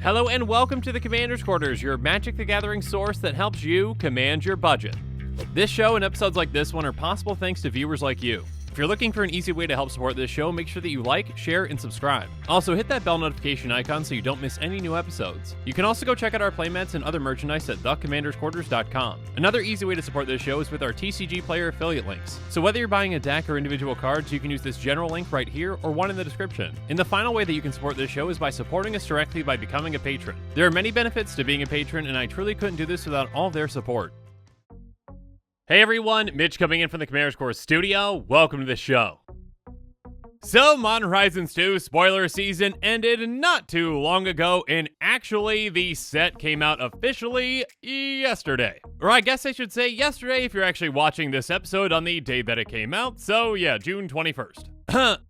Hello and welcome to the Commander's Quarters, your Magic the Gathering source that helps you command your budget. This show and episodes like this one are possible thanks to viewers like you. If you're looking for an easy way to help support this show, make sure that you like, share, and subscribe. Also, hit that bell notification icon so you don't miss any new episodes. You can also go check out our playmats and other merchandise at thecommandersquarters.com. Another easy way to support this show is with our TCG player affiliate links. So whether you're buying a deck or individual cards, you can use this general link right here or one in the description. And the final way that you can support this show is by supporting us directly by becoming a patron. There are many benefits to being a patron, and I truly couldn't do this without all their support. Hey everyone, Mitch coming in from the Commander's Quarters studio. Welcome to the show. So, Modern Horizons 2 spoiler season ended not too long ago, and actually the set came out officially yesterday. Or I guess I should say yesterday if you're actually watching this episode on the day that it came out, so yeah, June 21st.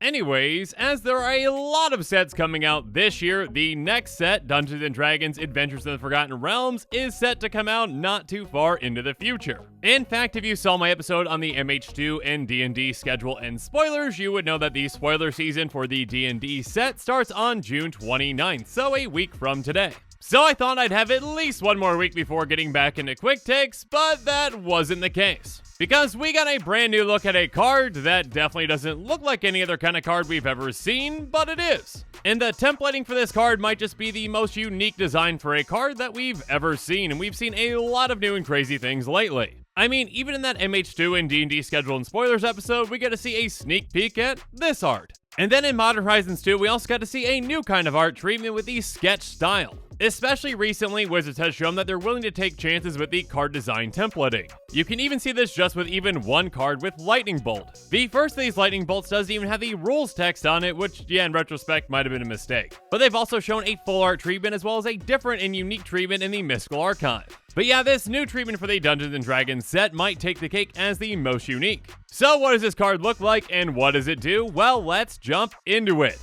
Anyways, as there are a lot of sets coming out this year, the next set, Dungeons & Dragons Adventures in the Forgotten Realms, is set to come out not too far into the future. In fact, if you saw my episode on the MH2 and D&D schedule and spoilers, you would know that the spoiler season for the D&D set starts on June 29th, so a week from today. So I thought I'd have at least one more week before getting back into quick takes, but that wasn't the case. Because we got a brand new look at a card that definitely doesn't look like any other kind of card we've ever seen, but it is. And the templating for this card might just be the most unique design for a card that we've ever seen, and we've seen a lot of new and crazy things lately. I mean, even in that MH2 and D&D schedule and spoilers episode, we get to see a sneak peek at this art. And then in Modern Horizons 2, we also got to see a new kind of art treatment with the sketch style. Especially recently, Wizards has shown that they're willing to take chances with the card design templating. You can even see this just with even one card with Lightning Bolt. The first of these Lightning Bolts doesn't even have the rules text on it, which, yeah, in retrospect, might have been a mistake. But they've also shown a full art treatment as well as a different and unique treatment in the Mystical Archive. But yeah, this new treatment for the Dungeons & Dragons set might take the cake as the most unique. So what does this card look like and what does it do? Well, let's jump into it.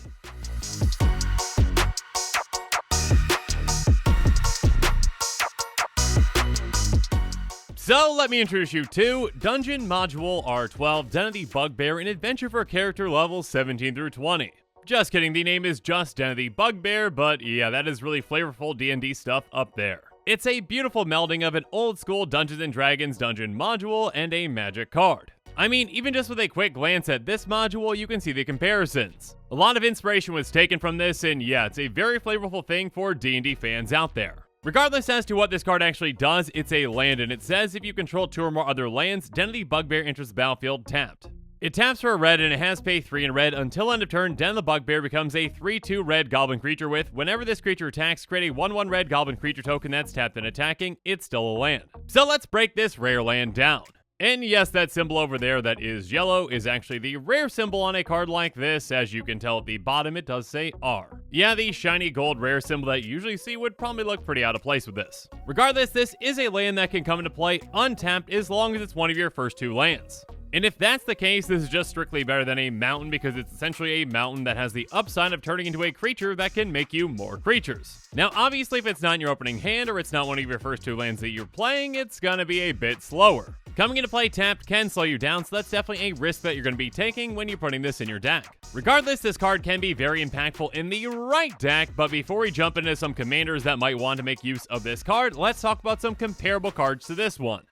So let me introduce you to Dungeon Module R12, Den of the Bugbear, an adventure for character levels 17 through 20. Just kidding, the name is just Den of the Bugbear, but yeah, that is really flavorful D&D stuff up there. It's a beautiful melding of an old school Dungeons & Dragons dungeon module and a magic card. I mean, even just with a quick glance at this module, you can see the comparisons. A lot of inspiration was taken from this, and yeah, it's a very flavorful thing for D&D fans out there. Regardless as to what this card actually does, it's a land, and it says if you control 2 or more other lands, Den of the Bugbear enters the battlefield tapped. It taps for a red, and it has pay 3 in red. Until end of turn, Den of the Bugbear becomes a 3/2 red goblin creature with, whenever this creature attacks, create a 1/1 red goblin creature token that's tapped and attacking. It's still a land. So let's break this rare land down. And yes, that symbol over there that is yellow is actually the rare symbol on a card like this. As you can tell at the bottom, it does say R. Yeah, the shiny gold rare symbol that you usually see would probably look pretty out of place with this. Regardless, this is a land that can come into play untapped as long as it's one of your first 2 lands. And if that's the case, this is just strictly better than a mountain because it's essentially a mountain that has the upside of turning into a creature that can make you more creatures. Now, obviously, if it's not in your opening hand or it's not one of your first 2 lands that you're playing, it's gonna be a bit slower. Coming into play tapped can slow you down, so that's definitely a risk that you're going to be taking when you're putting this in your deck. Regardless, this card can be very impactful in the right deck, but before we jump into some commanders that might want to make use of this card, let's talk about some comparable cards to this one.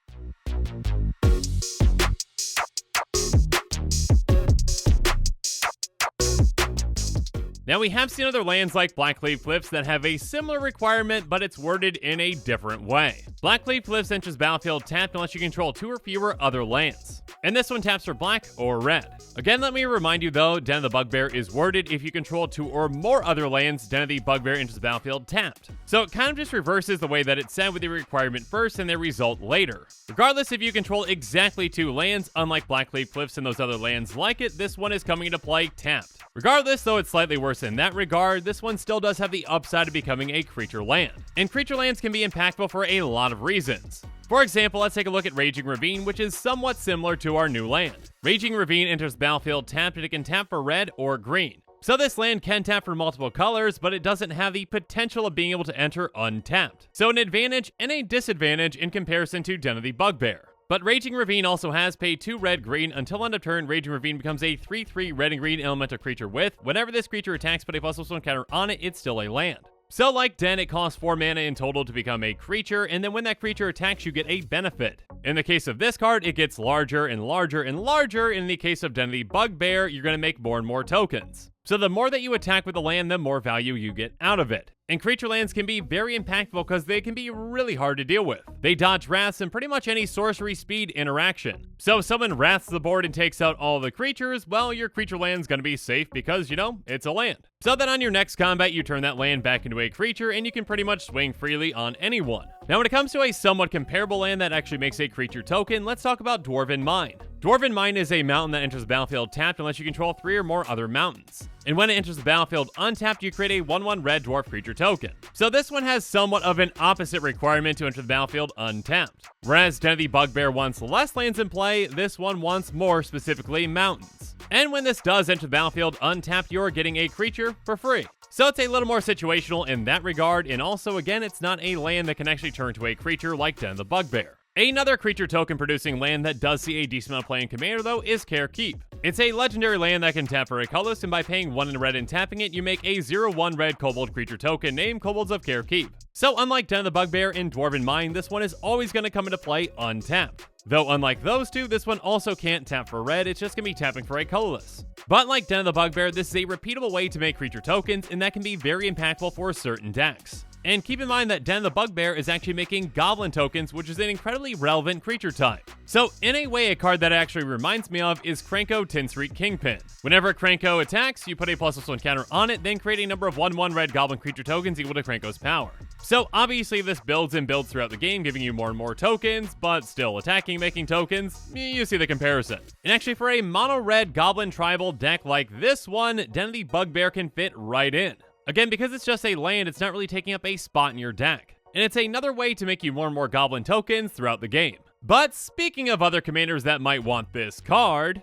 Now, we have seen other lands like Blackleaf Cliffs that have a similar requirement, but it's worded in a different way. Blackleaf Cliffs enters battlefield tapped unless you control 2 or fewer other lands. And this one taps for black or red. Again, let me remind you though, Den of the Bugbear is worded if you control 2 or more other lands, Den of the Bugbear enters the battlefield tapped. So it kind of just reverses the way that it's said with the requirement first and the result later. Regardless, if you control exactly 2 lands, unlike Blackleaf Cliffs and those other lands like it, this one is coming into play tapped. Regardless, though it's slightly worse in that regard, this one still does have the upside of becoming a creature land. And creature lands can be impactful for a lot of reasons. For example, let's take a look at Raging Ravine, which is somewhat similar to our new land. Raging Ravine enters the battlefield tapped, and it can tap for red or green. So this land can tap for multiple colors, but it doesn't have the potential of being able to enter untapped. So an advantage and a disadvantage in comparison to Den of the Bugbear. But Raging Ravine also has pay 2 red-green until end of turn. Raging Ravine becomes a 3/3 red and green elemental creature with, whenever this creature attacks put a +1 counter on it, it's still a land. So like Den, it costs 4 mana in total to become a creature, and then when that creature attacks, you get a benefit. In the case of this card, it gets larger and larger and larger. In the case of Den the Bugbear, you're going to make more and more tokens. So the more that you attack with the land, the more value you get out of it. And creature lands can be very impactful because they can be really hard to deal with. They dodge wraths and pretty much any sorcery speed interaction. So if someone wraths the board and takes out all the creatures, well, your creature land's gonna be safe because, you know, it's a land. So then on your next combat, you turn that land back into a creature and you can pretty much swing freely on anyone. Now when it comes to a somewhat comparable land that actually makes a creature token, let's talk about Dwarven Mine. Dwarven Mine is a mountain that enters the battlefield tapped unless you control 3 or more other mountains. And when it enters the battlefield untapped, you create a 1/1 red dwarf creature token. So this one has somewhat of an opposite requirement to enter the battlefield untapped. Whereas Den the Bugbear wants less lands in play, this one wants more, specifically mountains. And when this does enter the battlefield untapped, you're getting a creature for free. So it's a little more situational in that regard, and also again, it's not a land that can actually turn to a creature like Den the Bugbear. Another creature token producing land that does see a decent amount of play in Commander though is Care Keep. It's a legendary land that can tap for a colorless, and by paying 1 in red and tapping it, you make a 0/1 red kobold creature token named Kobolds of Care Keep. So unlike Den the Bugbear and Dwarven Mine, this one is always going to come into play untapped. Though unlike those two, this one also can't tap for red, it's just going to be tapping for a colorless. But like Den the Bugbear, this is a repeatable way to make creature tokens, and that can be very impactful for certain decks. And keep in mind that Den the Bugbear is actually making Goblin tokens, which is an incredibly relevant creature type. So in a way, a card that actually reminds me of is Krenko Tinstreet Kingpin. Whenever Krenko attacks, you put a +1 counter on it, then create a number of 1/1 red Goblin creature tokens equal to Krenko's power. So obviously this builds and builds throughout the game, giving you more and more tokens, but still attacking, making tokens, you see the comparison. And actually for a mono-red Goblin tribal deck like this one, Den the Bugbear can fit right in. Again, because it's just a land, it's not really taking up a spot in your deck. And it's another way to make you more and more Goblin tokens throughout the game. But speaking of other commanders that might want this card,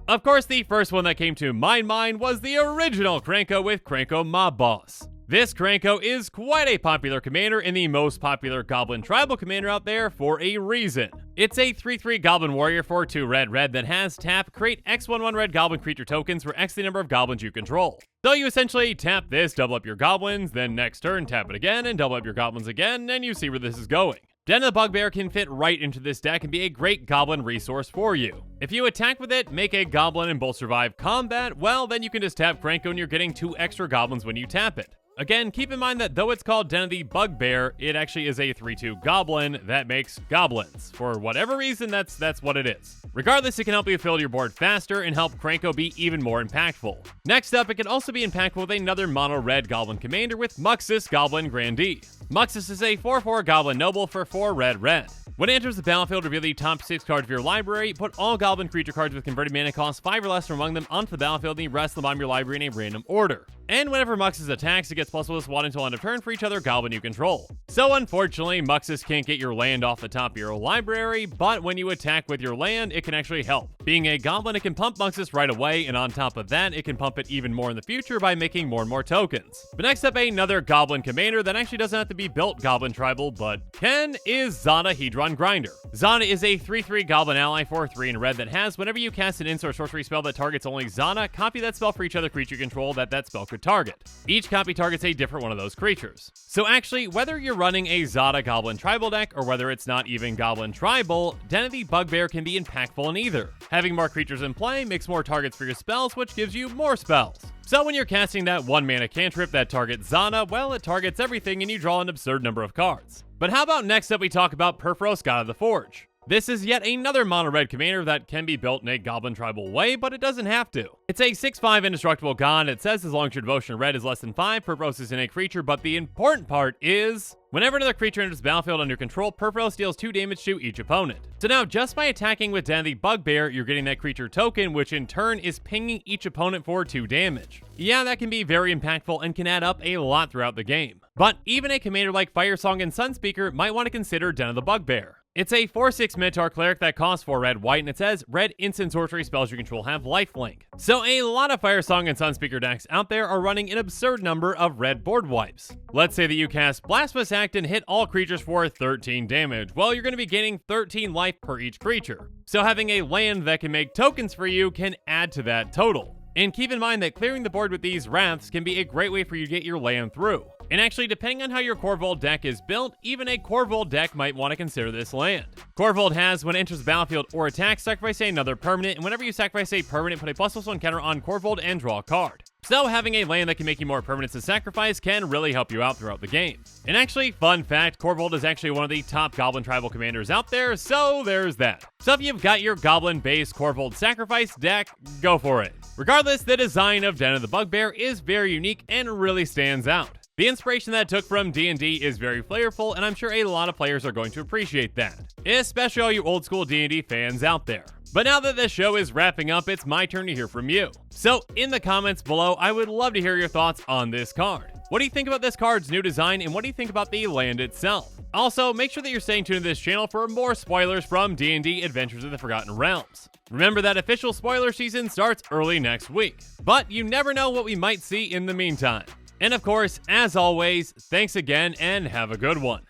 of course, the first one that came to my mind was the original Krenko with Krenko Mob Boss. This Krenko is quite a popular commander and the most popular Goblin tribal commander out there for a reason. It's a 3/3 Goblin Warrior for 2 red that has tap, create X/1/1 red Goblin creature tokens for X the number of goblins you control. So you essentially tap this, double up your goblins, then next turn tap it again and double up your goblins again, and you see where this is going. Den the Bugbear can fit right into this deck and be a great Goblin resource for you. If you attack with it, make a Goblin and both survive combat, well then you can just tap Krenko and you're getting 2 extra goblins when you tap it. Again, keep in mind that though it's called Den the Bugbear, it actually is a 3/2 goblin that makes goblins. For whatever reason, that's what it is. Regardless, it can help you fill your board faster and help Krenko be even more impactful. Next up, it can also be impactful with another mono-red Goblin commander with Muxus Goblin Grandee. Muxus is a 4/4 Goblin Noble for 4 red. When it enters the battlefield, reveal the top 6 cards of your library, put all Goblin creature cards with converted mana cost 5 or less from among them onto the battlefield, and the rest of them on your library in a random order. And whenever Muxus attacks, it gets +1 until end of turn for each other Goblin you control. So unfortunately, Muxus can't get your land off the top of your library, but when you attack with your land, it can actually help. Being a Goblin, it can pump Muxus right away, and on top of that, it can pump it even more in the future by making more and more tokens. But next up, another Goblin commander that actually doesn't have to be built Goblin tribal, but can, is Zana Hedron Grinder. Zana is a 3/3 Goblin ally for 3 in red that has, whenever you cast an instant sorcery spell that targets only Zana, copy that spell for each other creature you control that spell could target. Each copy targets a different one of those creatures. So actually, whether you're running a Zana Goblin tribal deck or whether it's not even Goblin tribal, Den the Bugbear can be impactful in either. Having more creatures in play makes more targets for your spells, which gives you more spells. So when you're casting that 1 mana cantrip that targets Zana, well, it targets everything and you draw an absurd number of cards. But how about next up we talk about Purphoros, God of the Forge? This is yet another mono-red commander that can be built in a Goblin tribal way, but it doesn't have to. It's a 6/5 indestructible god. It says as long as your devotion red is less than 5, Purphoros is in a creature, but the important part is, whenever another creature enters the battlefield under control, Purphoros deals 2 damage to each opponent. So now, just by attacking with Den the Bugbear, you're getting that creature token, which in turn is pinging each opponent for 2 damage. Yeah, that can be very impactful and can add up a lot throughout the game. But even a commander like Firesong and Sunspeaker might want to consider Den the Bugbear. It's a 4/6 Minotaur cleric that costs 4 red white, and it says red instant sorcery spells you control have lifelink. So a lot of Firesong and Sunspeaker decks out there are running an absurd number of red board wipes. Let's say that you cast Blasphemous Act and hit all creatures for 13 damage. Well, you're going to be gaining 13 life per each creature. So having a land that can make tokens for you can add to that total. And keep in mind that clearing the board with these Wraths can be a great way for you to get your land through. And actually, depending on how your Korvold deck is built, even a Korvold deck might want to consider this land. Korvold has, when it enters the battlefield or attacks, sacrifice another permanent, and whenever you sacrifice a permanent, put a +1/+1 counter on Korvold and draw a card. So having a land that can make you more permanents to sacrifice can really help you out throughout the game. And actually, fun fact, Korvold is actually one of the top Goblin tribal commanders out there, so there's that. So if you've got your Goblin-based Korvold sacrifice deck, go for it. Regardless, the design of Den of the Bugbear is very unique and really stands out. The inspiration that it took from D&D is very flavorful, and I'm sure a lot of players are going to appreciate that, especially all you old school D&D fans out there. But now that this show is wrapping up, it's my turn to hear from you. So in the comments below, I would love to hear your thoughts on this card. What do you think about this card's new design, and what do you think about the land itself? Also, make sure that you're staying tuned to this channel for more spoilers from D&D Adventures of the Forgotten Realms. Remember that official spoiler season starts early next week, but you never know what we might see in the meantime. And of course, as always, thanks again and have a good one.